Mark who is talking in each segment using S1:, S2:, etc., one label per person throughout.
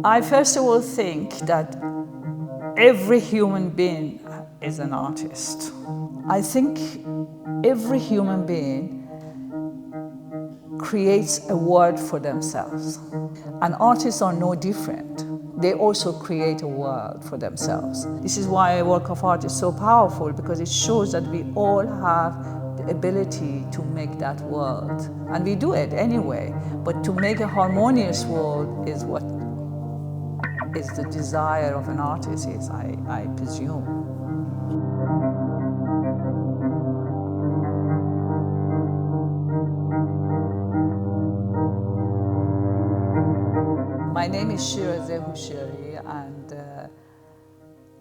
S1: I first of all think that every human being is an artist. I think every human being creates a world for themselves. And artists are no different. They also create a world for themselves. This is why a work of art is so powerful, because it shows that we all have the ability to make that world. And we do it anyway. But to make a harmonious world is what is the desire of an artist, is, I presume. My name is Shirazeh Houshiary, and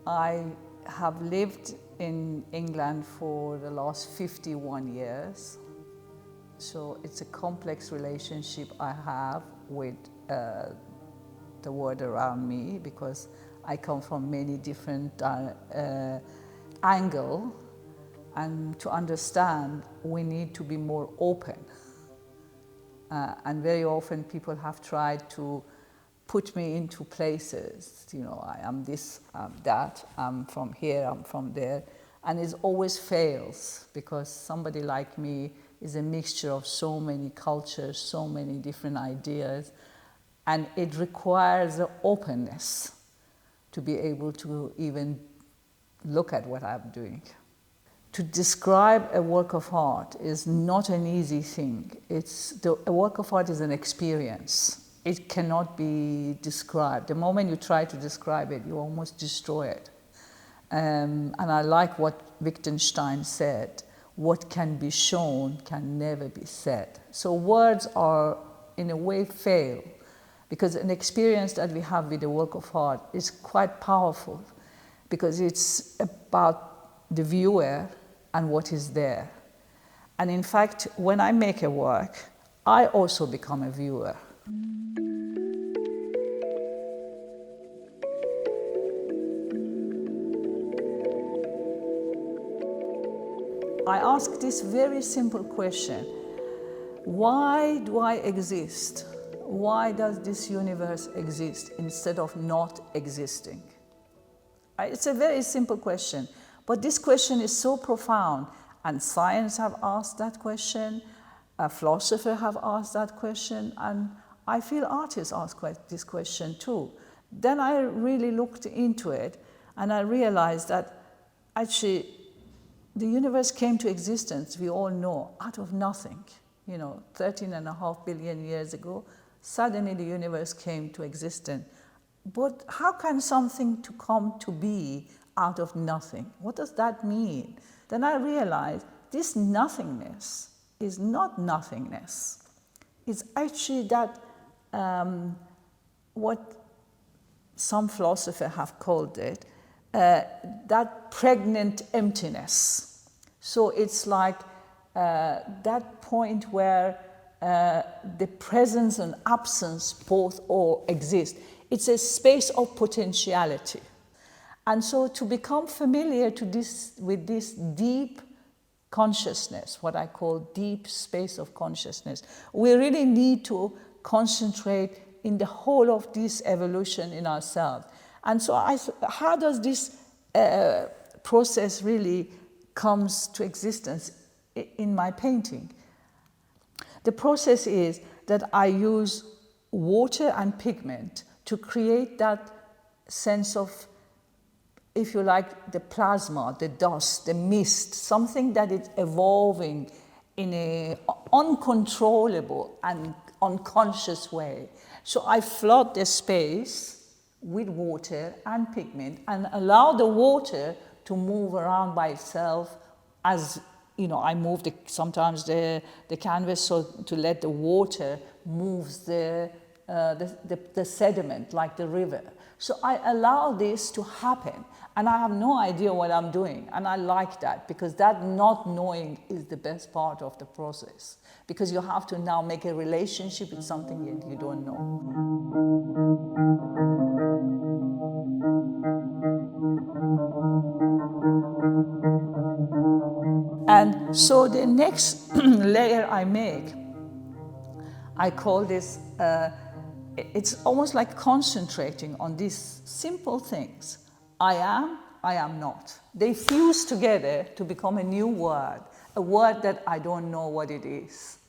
S1: I have lived in England for the last 51 years. So it's a complex relationship I have with the world around me, because I come from many different angles, and to understand we need to be more open. And very often people have tried to put me into places, I am this, I'm that, I'm from here, I'm from there, and it always fails, because somebody like me is a mixture of so many cultures, so many different ideas, and it requires an openness to be able to even look at what I'm doing. To describe a work of art is not an easy thing. A work of art is an experience. It cannot be described. The moment you try to describe it, you almost destroy it. And I like what Wittgenstein said: what can be shown can never be said. So words are, in a way, fail, because an experience that we have with a work of art is quite powerful, because it's about the viewer and what is there. And in fact, when I make a work, I also become a viewer. I ask this very simple question: why do I exist? Why does this universe exist instead of not existing? It's a very simple question, but this question is so profound, and science have asked that question, philosophers have asked that question, and I feel artists ask this question too. Then I really looked into it, and I realized that actually the universe came to existence, we all know, out of nothing. 13.5 billion years ago, suddenly the universe came to existence. But how can something to come to be out of nothing? What does that mean? Then I realized this nothingness is not nothingness. It's actually that, what some philosophers have called it, that pregnant emptiness. So it's like that point where the presence and absence both all exist. It's a space of potentiality. And so to become familiar with this deep consciousness, what I call deep space of consciousness, we really need to concentrate in the whole of this evolution in ourselves. And so how does this process really comes to existence in my painting? The process is that I use water and pigment to create that sense of, if you like, the plasma, the dust, the mist, something that is evolving in an uncontrollable and unconscious way. So I flood the space with water and pigment and allow the water to move around by itself as, I move sometimes the canvas so to let the water moves the sediment like the river. So I allow this to happen, and I have no idea what I'm doing, and I like that, because that not knowing is the best part of the process, because you have to now make a relationship with something that you don't know. And so the next layer I make, I call this it's almost like concentrating on these simple things. I am not. They fuse together to become a new word, a word that I don't know what it is.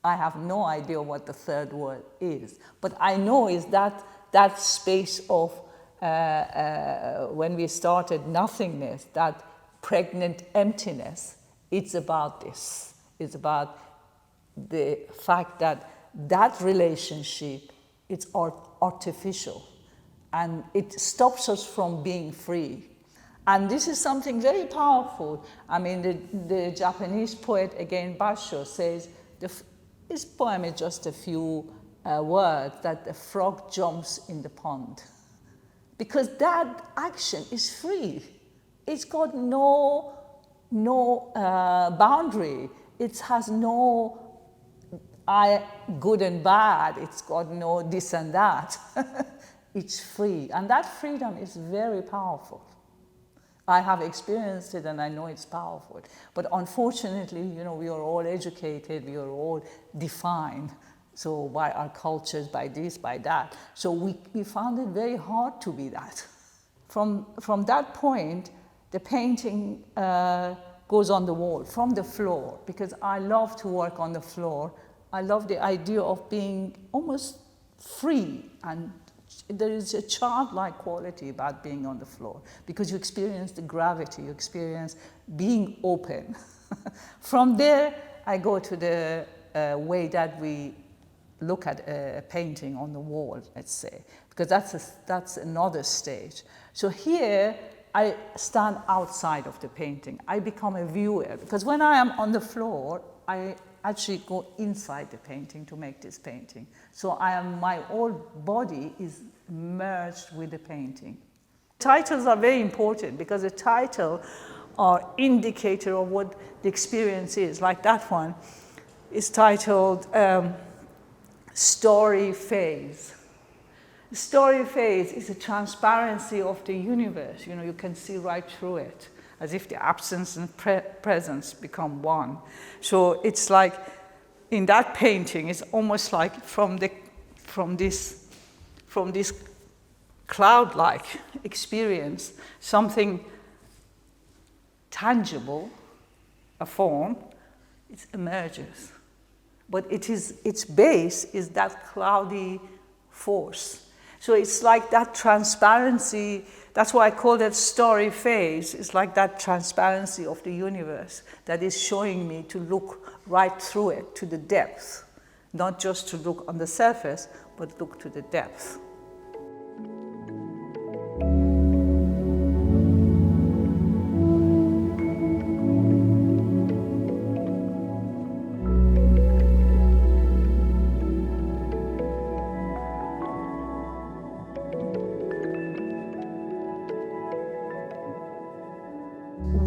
S1: I have no idea what the third word is, but I know is that space of when we started nothingness, that pregnant emptiness. It's about this. It's about the fact that that relationship, it's artificial, and it stops us from being free. And this is something very powerful. I mean, the Japanese poet, again, Basho, says, his poem is just a few words, that the frog jumps in the pond. Because that action is free. It's got no boundary. It has no good and bad. It's got no this and that. It's free. And that freedom is very powerful. I have experienced it and I know it's powerful. But unfortunately, we are all educated, we are all defined. So by our cultures, by this, by that. So we found it very hard to be that. From that point, the painting goes on the wall, from the floor, because I love to work on the floor. I love the idea of being almost free, and there is a childlike quality about being on the floor, because you experience the gravity, you experience being open. From there, I go to the way that we look at a painting on the wall, let's say, because that's another stage. So here, I stand outside of the painting. I become a viewer, because when I am on the floor, I actually go inside the painting to make this painting. So my whole body is merged with the painting. Titles are very important, because the title are indicator of what the experience is. Like that one is titled Story Phase. The story phase is a transparency of the universe. You can see right through it, as if the absence and presence become one. So it's like, in that painting, it's almost like from this cloud-like experience, something tangible, a form, it emerges. But its base is that cloudy force. So it's like that transparency. That's why I call that story phase. It's like that transparency of the universe that is showing me to look right through it, to the depth. Not just to look on the surface, but look to the depth.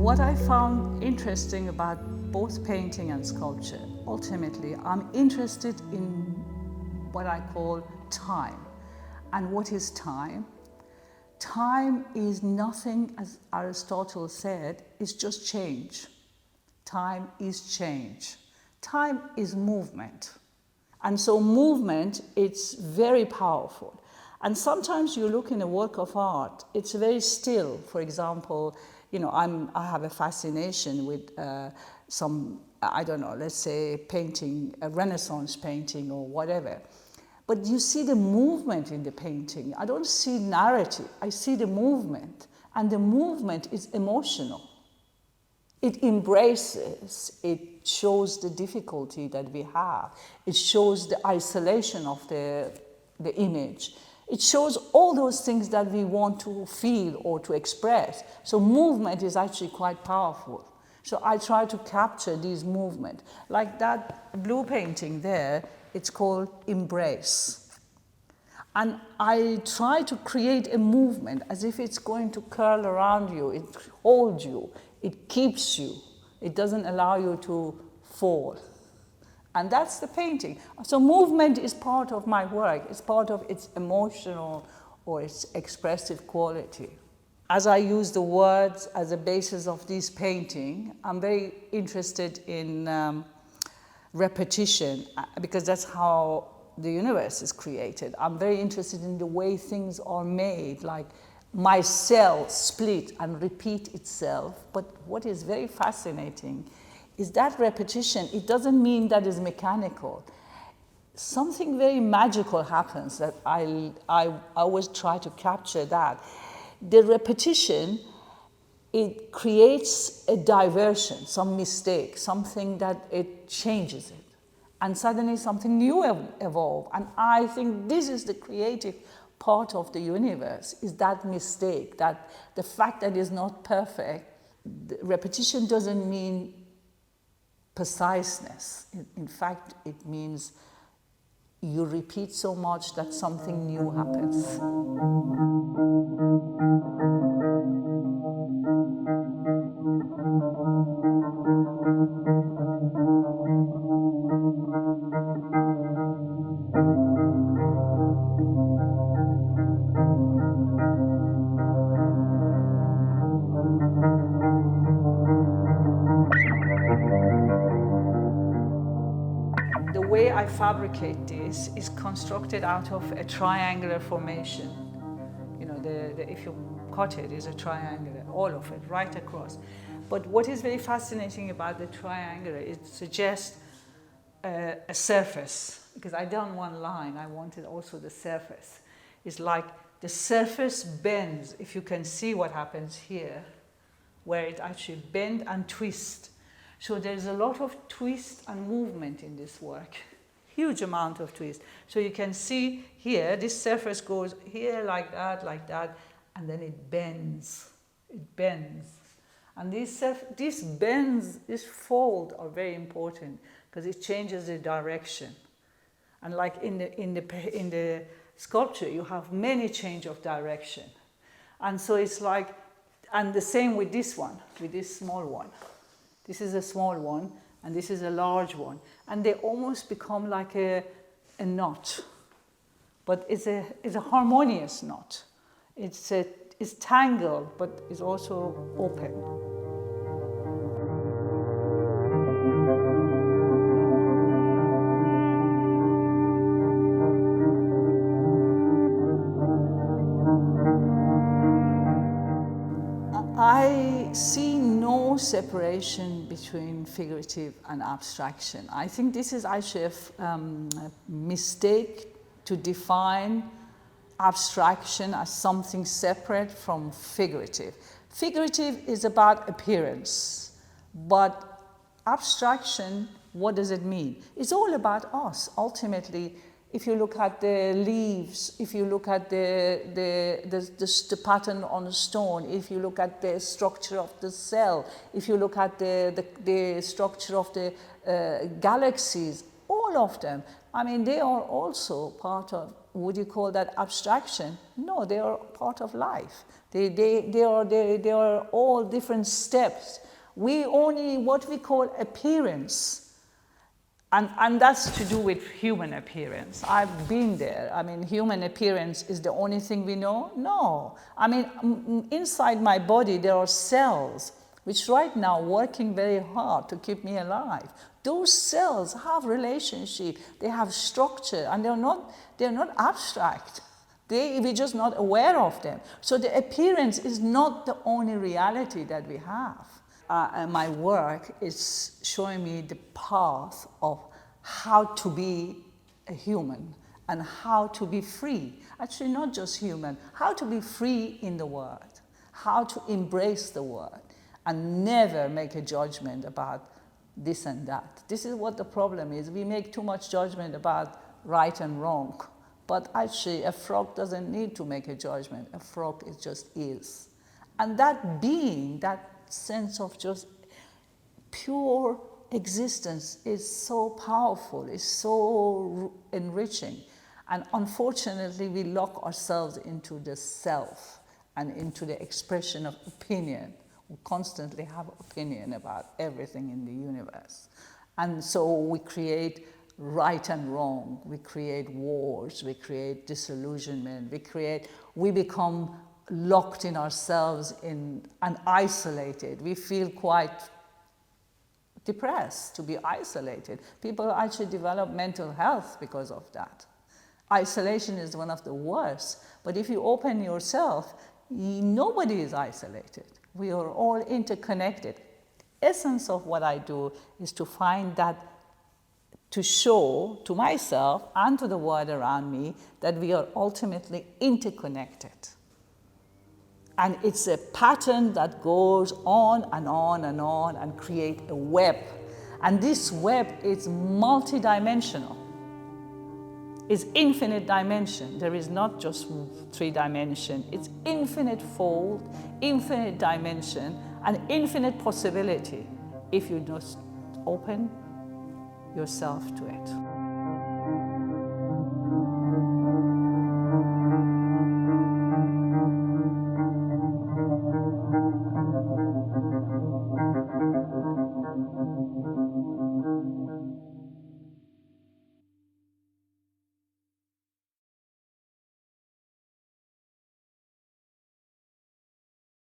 S1: What I found interesting about both painting and sculpture, ultimately, I'm interested in what I call time. And what is time? Time is nothing, as Aristotle said, it's just change. Time is change. Time is movement. And so movement, it's very powerful. And sometimes you look in a work of art, it's very still. For example, I have a fascination with some, I don't know, let's say painting, a Renaissance painting or whatever. But you see the movement in the painting. I don't see narrative, I see the movement. And the movement is emotional. It embraces, it shows the difficulty that we have. It shows the isolation of the image. It shows all those things that we want to feel or to express. So movement is actually quite powerful. So I try to capture these movements. Like that blue painting there, it's called Embrace. And I try to create a movement as if it's going to curl around you, it holds you, it keeps you. It doesn't allow you to fall. And that's the painting. So movement is part of my work. It's part of its emotional or its expressive quality. As I use the words as a basis of this painting, I'm very interested in repetition, because that's how the universe is created. I'm very interested in the way things are made, like my cell split and repeat itself. But what is very fascinating is that repetition. It doesn't mean that it's mechanical. Something very magical happens that I always try to capture that. The repetition, it creates a diversion, some mistake, something that it changes it. And suddenly something new evolves. And I think this is the creative part of the universe, is that mistake, that the fact that it's not perfect. The repetition doesn't mean preciseness. In fact, it means you repeat so much that something new happens. The way I fabricate this is constructed out of a triangular formation. You know, if you cut it, it's a triangular, all of it, right across. But what is very fascinating about the triangular, it suggests a surface, because I don't want line, I wanted also the surface. It's like the surface bends, if you can see what happens here, where it actually bends and twists. So there's a lot of twist and movement in this work, huge amount of twist. So you can see here, this surface goes here like that, and then it bends. It bends. And these bends, this fold are very important because it changes the direction. And like in the sculpture, you have many change of direction. And so it's like, and the same with this one, with this small one. This is a small one, and this is a large one. And they almost become like a knot. But it's a harmonious knot. It's tangled, but it's also open. I see no separation between figurative and abstraction. I think this is actually a mistake to define abstraction as something separate from figurative. Figurative is about appearance, but abstraction, what does it mean? It's all about us, ultimately. If you look at the leaves, if you look at the pattern on the stone, if you look at the structure of the cell, if you look at the structure of the galaxies, all of them, I mean, they are also part of, would you call that abstraction? No, they are part of life. They are all different steps. We only, what we call appearance, and that's to do with human appearance. I've been there. I mean, human appearance is the only thing we know? No. I mean, inside my body, there are cells which right now working very hard to keep me alive. Those cells have relationship, they have structure, and they're not abstract. We're just not aware of them. So the appearance is not the only reality that we have. And my work is showing me the path of how to be a human and how to be free. Actually, not just human, how to be free in the world, how to embrace the world and never make a judgment about this and that. This is what the problem is. We make too much judgment about right and wrong. But actually, a frog doesn't need to make a judgment. A frog just is. And that being, that sense of just pure existence is so powerful, is so enriching. And unfortunately, we lock ourselves into the self and into the expression of opinion. We constantly have opinion about everything in the universe. And so we create right and wrong, we create wars, we create disillusionment, we become locked in ourselves and isolated. We feel quite depressed to be isolated. People actually develop mental health because of that. isolation is one of the worst. But if you open yourself, nobody is isolated. We are all interconnected. Essence of what I do is to find that, to show to myself and to the world around me that we are ultimately interconnected. And it's a pattern that goes on and on and on and create a web. And this web is multidimensional. It's infinite dimension. There is not just 3 dimension. It's infinite fold, infinite dimension, and infinite possibility if you just open yourself to it.